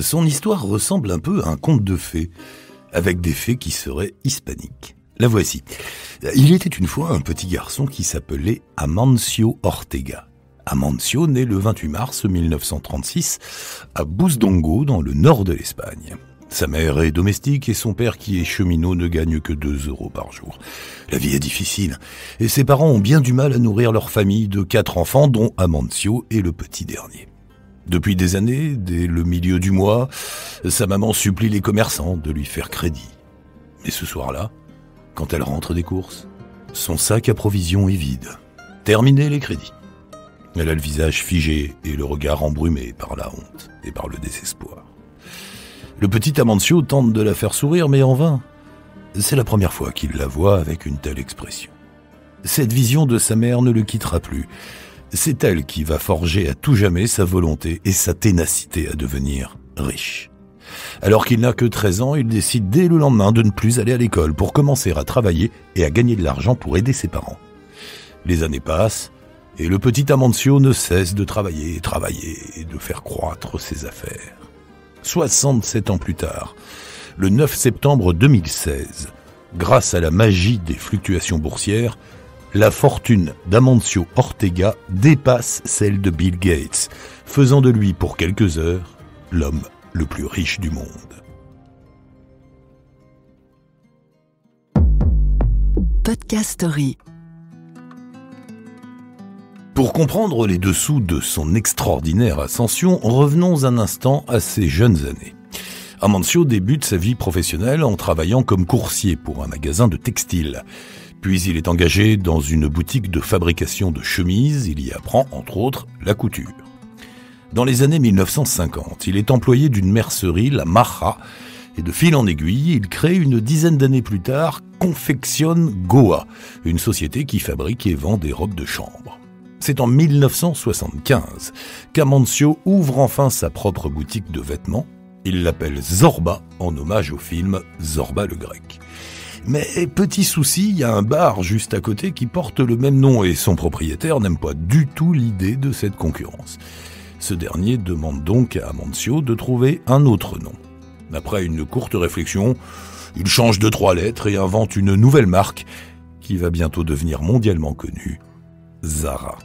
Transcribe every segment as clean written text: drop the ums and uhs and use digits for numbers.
Son histoire ressemble un peu à un conte de fées, avec des fées qui seraient hispaniques. La voici. Il était une fois un petit garçon qui s'appelait Amancio Ortega. Amancio naît le 28 mars 1936 à Busdongo, dans le nord de l'Espagne. Sa mère est domestique et son père, qui est cheminot, ne gagne que 2 € par jour. La vie est difficile et ses parents ont bien du mal à nourrir leur famille de 4 enfants, dont Amancio est le petit dernier. Depuis des années, dès le milieu du mois, sa maman supplie les commerçants de lui faire crédit. Mais ce soir-là, quand elle rentre des courses, son sac à provisions est vide. Terminé les crédits. Elle a le visage figé et le regard embrumé par la honte et par le désespoir. Le petit Amancio tente de la faire sourire, mais en vain. C'est la première fois qu'il la voit avec une telle expression. Cette vision de sa mère ne le quittera plus. C'est elle qui va forger à tout jamais sa volonté et sa ténacité à devenir riche. Alors qu'il n'a que 13 ans, il décide dès le lendemain de ne plus aller à l'école pour commencer à travailler et à gagner de l'argent pour aider ses parents. Les années passent et le petit Amancio ne cesse de travailler et de faire croître ses affaires. 67 ans plus tard, le 9 septembre 2016, grâce à la magie des fluctuations boursières, la fortune d'Amancio Ortega dépasse celle de Bill Gates, faisant de lui pour quelques heures l'homme le plus riche du monde. Podcast Story. Pour comprendre les dessous de son extraordinaire ascension, revenons un instant à ses jeunes années. Amancio débute sa vie professionnelle en travaillant comme coursier pour un magasin de textile. Puis il est engagé dans une boutique de fabrication de chemises, il y apprend entre autres la couture. Dans les années 1950, il est employé d'une mercerie, la Maja, et de fil en aiguille, il crée une dizaine d'années plus tard Confección Goa, une société qui fabrique et vend des robes de chambre. C'est en 1975 qu'Amancio ouvre enfin sa propre boutique de vêtements. Il l'appelle Zorba, en hommage au film Zorba le Grec. Mais petit souci, il y a un bar juste à côté qui porte le même nom et son propriétaire n'aime pas du tout l'idée de cette concurrence. Ce dernier demande donc à Amancio de trouver un autre nom. Après une courte réflexion, il change de 3 lettres et invente une nouvelle marque qui va bientôt devenir mondialement connue, Zara.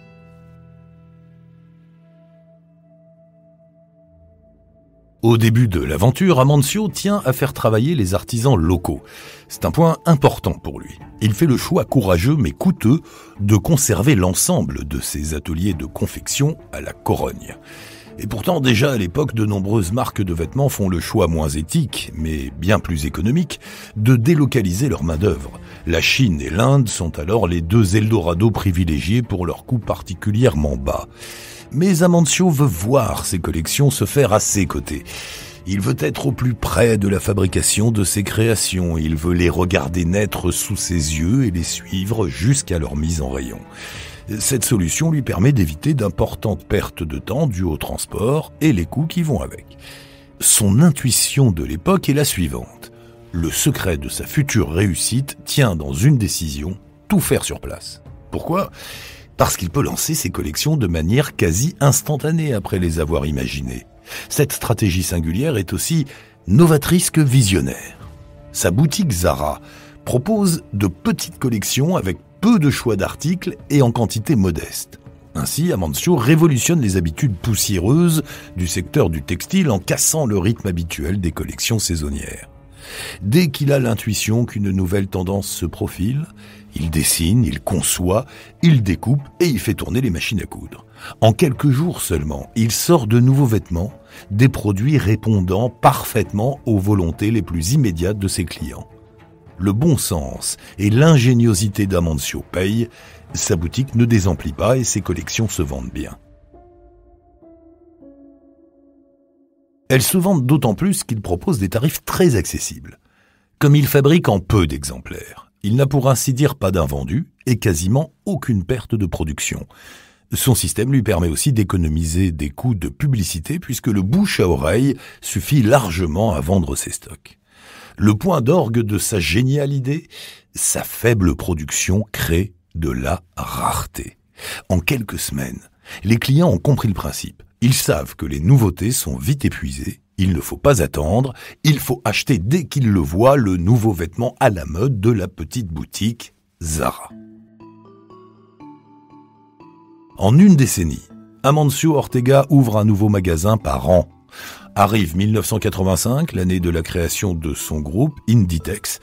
Au début de l'aventure, Amancio tient à faire travailler les artisans locaux. C'est un point important pour lui. Il fait le choix courageux mais coûteux de conserver l'ensemble de ses ateliers de confection à la Corogne. Et pourtant, déjà à l'époque, de nombreuses marques de vêtements font le choix moins éthique, mais bien plus économique, de délocaliser leur main-d'œuvre. La Chine et l'Inde sont alors les 2 Eldorado privilégiés pour leurs coûts particulièrement bas. Mais Amancio veut voir ses collections se faire à ses côtés. Il veut être au plus près de la fabrication de ses créations. Il veut les regarder naître sous ses yeux et les suivre jusqu'à leur mise en rayon. Cette solution lui permet d'éviter d'importantes pertes de temps dues au transport et les coûts qui vont avec. Son intuition de l'époque est la suivante. Le secret de sa future réussite tient dans une décision, tout faire sur place. Pourquoi ? Parce qu'il peut lancer ses collections de manière quasi instantanée après les avoir imaginées. Cette stratégie singulière est aussi novatrice que visionnaire. Sa boutique Zara propose de petites collections avec peu de choix d'articles et en quantité modeste. Ainsi, Amancio révolutionne les habitudes poussiéreuses du secteur du textile en cassant le rythme habituel des collections saisonnières. Dès qu'il a l'intuition qu'une nouvelle tendance se profile, il dessine, il conçoit, il découpe et il fait tourner les machines à coudre. En quelques jours seulement, il sort de nouveaux vêtements, des produits répondant parfaitement aux volontés les plus immédiates de ses clients. Le bon sens et l'ingéniosité d'Amancio payent, sa boutique ne désemplit pas et ses collections se vendent bien. Elles se vendent d'autant plus qu'il propose des tarifs très accessibles. Comme il fabrique en peu d'exemplaires, il n'a pour ainsi dire pas d'invendus et quasiment aucune perte de production. Son système lui permet aussi d'économiser des coûts de publicité puisque le bouche à oreille suffit largement à vendre ses stocks. Le point d'orgue de sa géniale idée, sa faible production crée de la rareté. En quelques semaines, les clients ont compris le principe. Ils savent que les nouveautés sont vite épuisées Il ne faut pas attendre, il faut acheter dès qu'il le voit le nouveau vêtement à la mode de la petite boutique Zara. En une décennie, Amancio Ortega ouvre un nouveau magasin par an. Arrive 1985, l'année de la création de son groupe Inditex,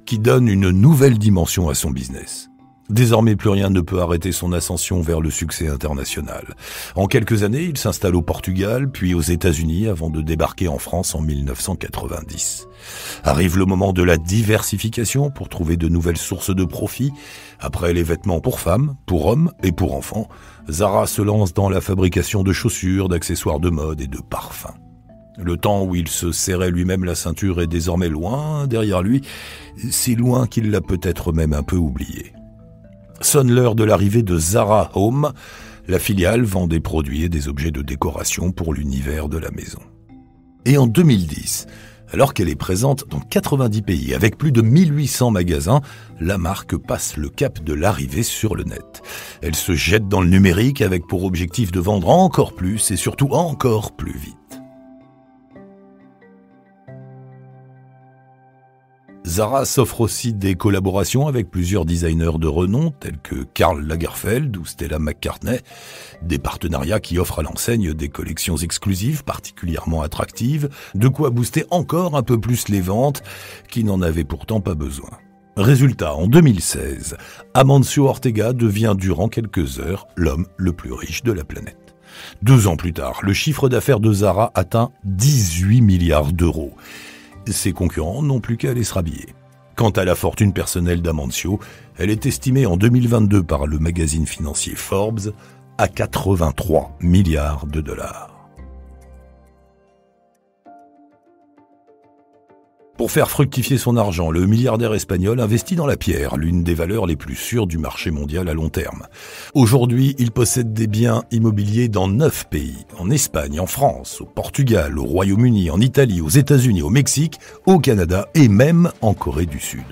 qui donne une nouvelle dimension à son business. Désormais, plus rien ne peut arrêter son ascension vers le succès international. En quelques années, il s'installe au Portugal, puis aux États-Unis, avant de débarquer en France en 1990. Arrive le moment de la diversification pour trouver de nouvelles sources de profit. Après les vêtements pour femmes, pour hommes et pour enfants, Zara se lance dans la fabrication de chaussures, d'accessoires de mode et de parfums. Le temps où il se serrait lui-même la ceinture est désormais loin derrière lui, si loin qu'il l'a peut-être même un peu oublié. Sonne l'heure de l'arrivée de Zara Home. La filiale vend des produits et des objets de décoration pour l'univers de la maison. Et en 2010, alors qu'elle est présente dans 90 pays avec plus de 1800 magasins, la marque passe le cap de l'arrivée sur le net. Elle se jette dans le numérique avec pour objectif de vendre encore plus et surtout encore plus vite. Zara s'offre aussi des collaborations avec plusieurs designers de renom tels que Karl Lagerfeld ou Stella McCartney, des partenariats qui offrent à l'enseigne des collections exclusives particulièrement attractives, de quoi booster encore un peu plus les ventes qui n'en avaient pourtant pas besoin. Résultat, en 2016, Amancio Ortega devient durant quelques heures l'homme le plus riche de la planète. 2 ans plus tard, le chiffre d'affaires de Zara atteint 18 milliards d'euros. Ses concurrents n'ont plus qu'à aller se rhabiller. Quant à la fortune personnelle d'Amancio, elle est estimée en 2022 par le magazine financier Forbes à 83 milliards de dollars. Pour faire fructifier son argent, le milliardaire espagnol investit dans la pierre, l'une des valeurs les plus sûres du marché mondial à long terme. Aujourd'hui, il possède des biens immobiliers dans 9 pays, en Espagne, en France, au Portugal, au Royaume-Uni, en Italie, aux États-Unis, au Mexique, au Canada et même en Corée du Sud.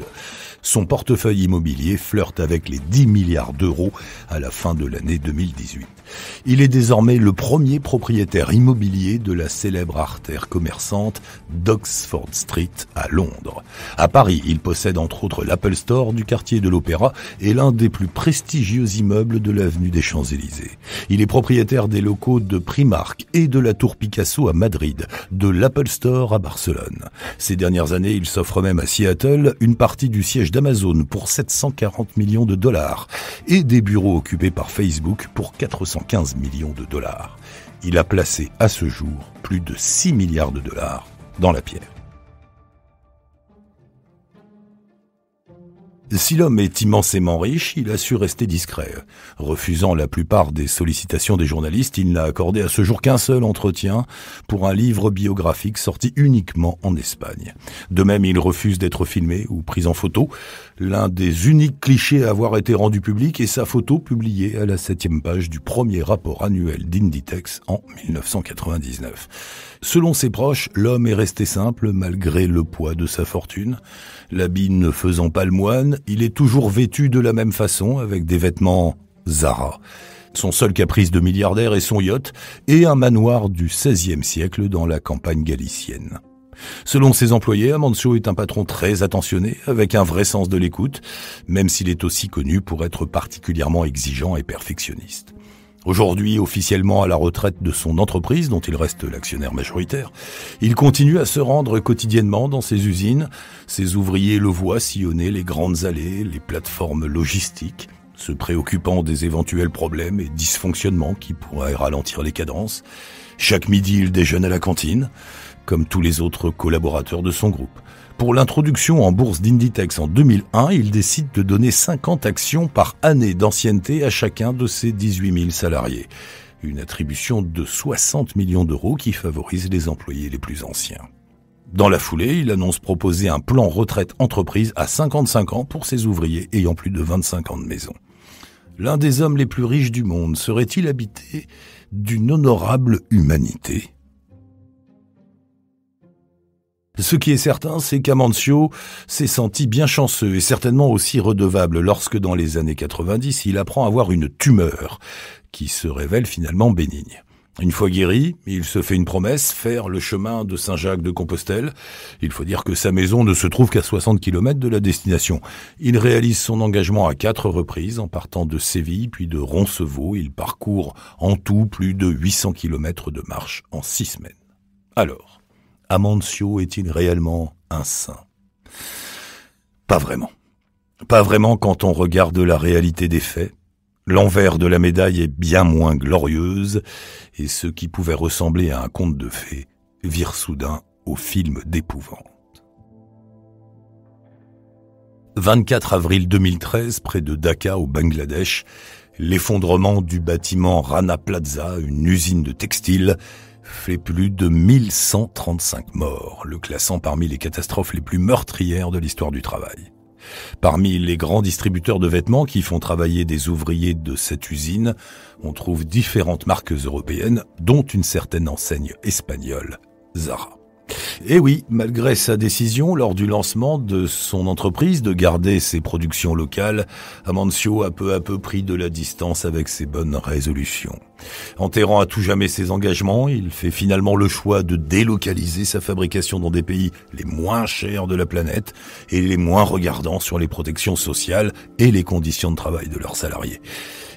Son portefeuille immobilier flirte avec les 10 milliards d'euros à la fin de l'année 2018. Il est désormais le premier propriétaire immobilier de la célèbre artère commerçante d'Oxford Street à Londres. À Paris, il possède entre autres l'Apple Store du quartier de l'Opéra et l'un des plus prestigieux immeubles de l'avenue des Champs-Élysées. Il est propriétaire des locaux de Primark et de la Tour Picasso à Madrid, de l'Apple Store à Barcelone. Ces dernières années, il s'offre même à Seattle une partie du siège d'Amazon pour 740 millions de dollars et des bureaux occupés par Facebook pour 415 millions de dollars. Il a placé à ce jour plus de 6 milliards de dollars dans la pierre. Si l'homme est immensément riche, il a su rester discret. Refusant la plupart des sollicitations des journalistes, il n'a accordé à ce jour qu'un seul entretien pour un livre biographique sorti uniquement en Espagne. De même, il refuse d'être filmé ou pris en photo. L'un des uniques clichés à avoir été rendu public est sa photo publiée à la 7e page du premier rapport annuel d'Inditex en 1999. Selon ses proches, l'homme est resté simple malgré le poids de sa fortune. L'habit ne faisant pas le moine, il est toujours vêtu de la même façon avec des vêtements Zara. Son seul caprice de milliardaire est son yacht et un manoir du XVIe siècle dans la campagne galicienne. Selon ses employés, Amancio est un patron très attentionné, avec un vrai sens de l'écoute, même s'il est aussi connu pour être particulièrement exigeant et perfectionniste. Aujourd'hui, officiellement à la retraite de son entreprise, dont il reste l'actionnaire majoritaire, il continue à se rendre quotidiennement dans ses usines. Ses ouvriers le voient sillonner les grandes allées, les plateformes logistiques, se préoccupant des éventuels problèmes et dysfonctionnements qui pourraient ralentir les cadences. Chaque midi, il déjeune à la cantine, comme tous les autres collaborateurs de son groupe. Pour l'introduction en bourse d'Inditex en 2001, il décide de donner 50 actions par année d'ancienneté à chacun de ses 18 000 salariés. Une attribution de 60 millions d'euros qui favorise les employés les plus anciens. Dans la foulée, il annonce proposer un plan retraite entreprise à 55 ans pour ses ouvriers ayant plus de 25 ans de maison. L'un des hommes les plus riches du monde serait-il habité d'une honorable humanité ? Ce qui est certain, c'est qu'Amancio s'est senti bien chanceux et certainement aussi redevable lorsque, dans les années 90, il apprend à avoir une tumeur qui se révèle finalement bénigne. Une fois guéri, il se fait une promesse, faire le chemin de Saint-Jacques-de-Compostelle. Il faut dire que sa maison ne se trouve qu'à 60 km de la destination. Il réalise son engagement à 4 reprises, en partant de Séville puis de Roncevaux. Il parcourt en tout plus de 800 km de marche en 6 semaines. Alors, Amancio est-il réellement un saint ? Pas vraiment. Pas vraiment quand on regarde la réalité des faits. L'envers de la médaille est bien moins glorieuse, et ce qui pouvait ressembler à un conte de fées vire soudain au film d'épouvante. 24 avril 2013, près de Dhaka au Bangladesh, l'effondrement du bâtiment Rana Plaza, une usine de textile, fait plus de 1135 morts, le classant parmi les catastrophes les plus meurtrières de l'histoire du travail. Parmi les grands distributeurs de vêtements qui font travailler des ouvriers de cette usine, on trouve différentes marques européennes, dont une certaine enseigne espagnole, Zara. Et oui, malgré sa décision lors du lancement de son entreprise de garder ses productions locales, Amancio a peu à peu pris de la distance avec ses bonnes résolutions. Enterrant à tout jamais ses engagements, il fait finalement le choix de délocaliser sa fabrication dans des pays les moins chers de la planète et les moins regardants sur les protections sociales et les conditions de travail de leurs salariés.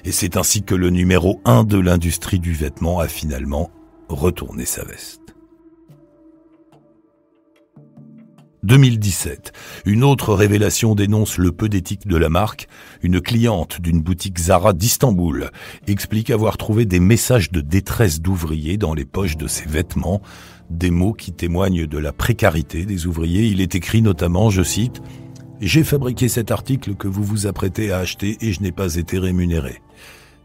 Et c'est ainsi que le numéro 1 de l'industrie du vêtement a finalement retourné sa veste. 2017, une autre révélation dénonce le peu d'éthique de la marque. Une cliente d'une boutique Zara d'Istanbul explique avoir trouvé des messages de détresse d'ouvriers dans les poches de ses vêtements, des mots qui témoignent de la précarité des ouvriers. Il est écrit notamment, je cite, « J'ai fabriqué cet article que vous vous apprêtez à acheter et je n'ai pas été rémunéré ».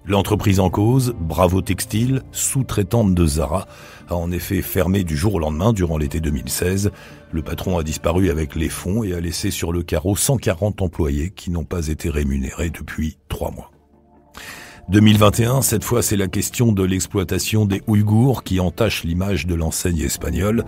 L'entreprise en cause, Bravo Textile, sous-traitante de Zara, a en effet fermé du jour au lendemain durant l'été 2016. Le patron a disparu avec les fonds et a laissé sur le carreau 140 employés qui n'ont pas été rémunérés depuis 3 mois. 2021, cette fois c'est la question de l'exploitation des Ouïghours qui entache l'image de l'enseigne espagnole.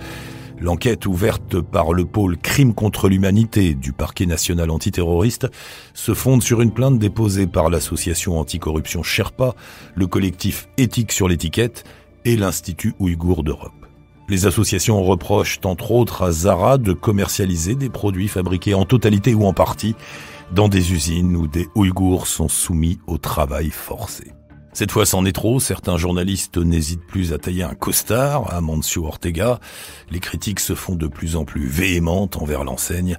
L'enquête ouverte par le pôle crime contre l'humanité du parquet national antiterroriste se fonde sur une plainte déposée par l'association anticorruption Sherpa, le collectif Éthique sur l'étiquette et l'Institut Ouïghour d'Europe. Les associations reprochent entre autres à Zara de commercialiser des produits fabriqués en totalité ou en partie dans des usines où des Ouïghours sont soumis au travail forcé. Cette fois, c'en est trop. Certains journalistes n'hésitent plus à tailler un costard à Amancio Ortega. Les critiques se font de plus en plus véhémentes envers l'enseigne,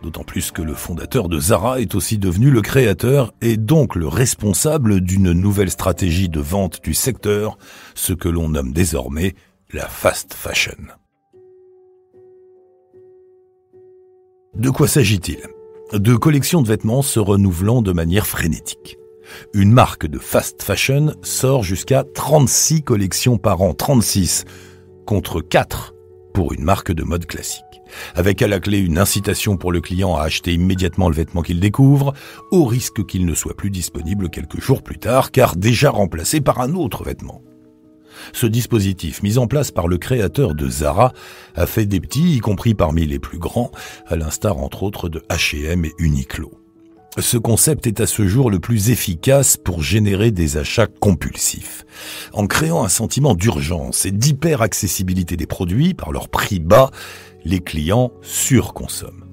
d'autant plus que le fondateur de Zara est aussi devenu le créateur et donc le responsable d'une nouvelle stratégie de vente du secteur, ce que l'on nomme désormais la fast fashion. De quoi s'agit-il ? De collections de vêtements se renouvelant de manière frénétique. Une marque de fast fashion sort jusqu'à 36 collections par an, 36, contre 4 pour une marque de mode classique. Avec à la clé une incitation pour le client à acheter immédiatement le vêtement qu'il découvre, au risque qu'il ne soit plus disponible quelques jours plus tard, car déjà remplacé par un autre vêtement. Ce dispositif, mis en place par le créateur de Zara, a fait des petits, y compris parmi les plus grands, à l'instar entre autres de H&M et Uniqlo. Ce concept est à ce jour le plus efficace pour générer des achats compulsifs. En créant un sentiment d'urgence et d'hyper-accessibilité des produits par leur prix bas, les clients surconsomment.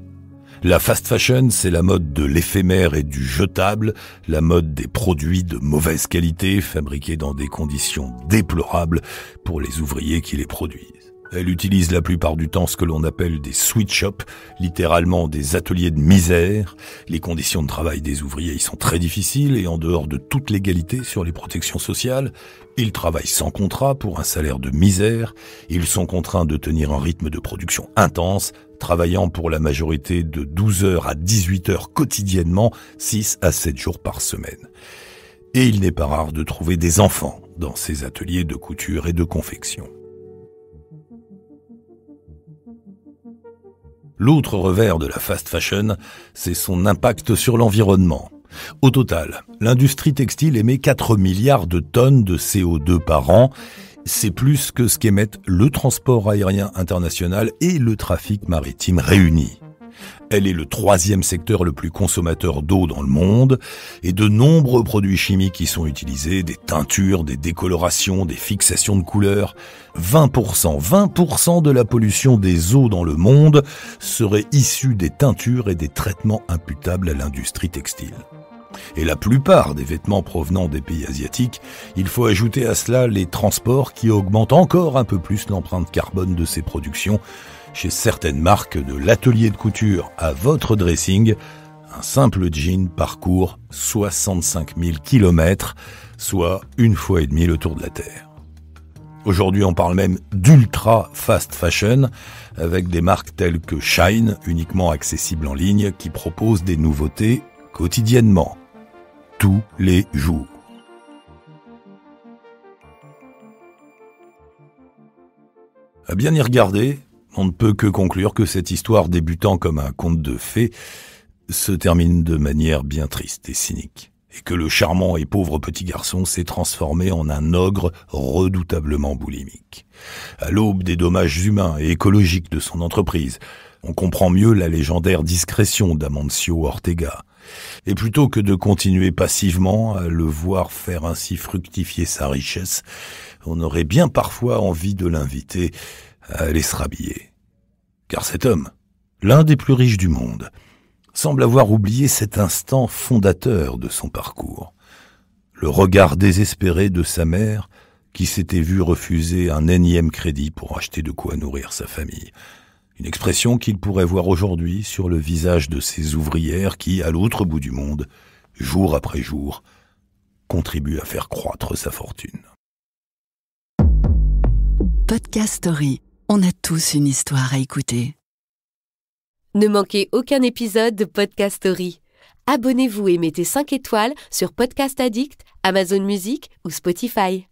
La fast fashion, c'est la mode de l'éphémère et du jetable, la mode des produits de mauvaise qualité fabriqués dans des conditions déplorables pour les ouvriers qui les produisent. Elle utilise la plupart du temps ce que l'on appelle des sweatshops, littéralement des ateliers de misère. Les conditions de travail des ouvriers y sont très difficiles et en dehors de toute légalité sur les protections sociales. Ils travaillent sans contrat pour un salaire de misère. Ils sont contraints de tenir un rythme de production intense, travaillant pour la majorité de 12 heures à 18 heures quotidiennement, 6 à 7 jours par semaine. Et il n'est pas rare de trouver des enfants dans ces ateliers de couture et de confection. L'autre revers de la fast fashion, c'est son impact sur l'environnement. Au total, l'industrie textile émet 4 milliards de tonnes de CO2 par an. C'est plus que ce qu'émettent le transport aérien international et le trafic maritime réunis. Elle est le 3e secteur le plus consommateur d'eau dans le monde et de nombreux produits chimiques y sont utilisés, des teintures, des décolorations, des fixations de couleurs. 20% de la pollution des eaux dans le monde serait issue des teintures et des traitements imputables à l'industrie textile. Et la plupart des vêtements provenant des pays asiatiques, il faut ajouter à cela les transports qui augmentent encore un peu plus l'empreinte carbone de ces productions. Chez certaines marques, de l'atelier de couture à votre dressing, un simple jean parcourt 65 000 km, soit 1,5 fois le tour de la Terre. Aujourd'hui, on parle même d'ultra fast fashion, avec des marques telles que Shine, uniquement accessibles en ligne, qui proposent des nouveautés quotidiennement, tous les jours. À bien y regarder, on ne peut que conclure que cette histoire débutant comme un conte de fées se termine de manière bien triste et cynique, et que le charmant et pauvre petit garçon s'est transformé en un ogre redoutablement boulimique. À l'aube des dommages humains et écologiques de son entreprise, on comprend mieux la légendaire discrétion d'Amancio Ortega. Et plutôt que de continuer passivement à le voir faire ainsi fructifier sa richesse, on aurait bien parfois envie de l'inviter à aller se rhabiller. Car cet homme, l'un des plus riches du monde, semble avoir oublié cet instant fondateur de son parcours. Le regard désespéré de sa mère qui s'était vue refuser un énième crédit pour acheter de quoi nourrir sa famille. Une expression qu'il pourrait voir aujourd'hui sur le visage de ces ouvrières qui, à l'autre bout du monde, jour après jour, contribuent à faire croître sa fortune. Podcast Story. On a tous une histoire à écouter. Ne manquez aucun épisode de Podcast Story. Abonnez-vous et mettez 5 étoiles sur Podcast Addict, Amazon Music ou Spotify.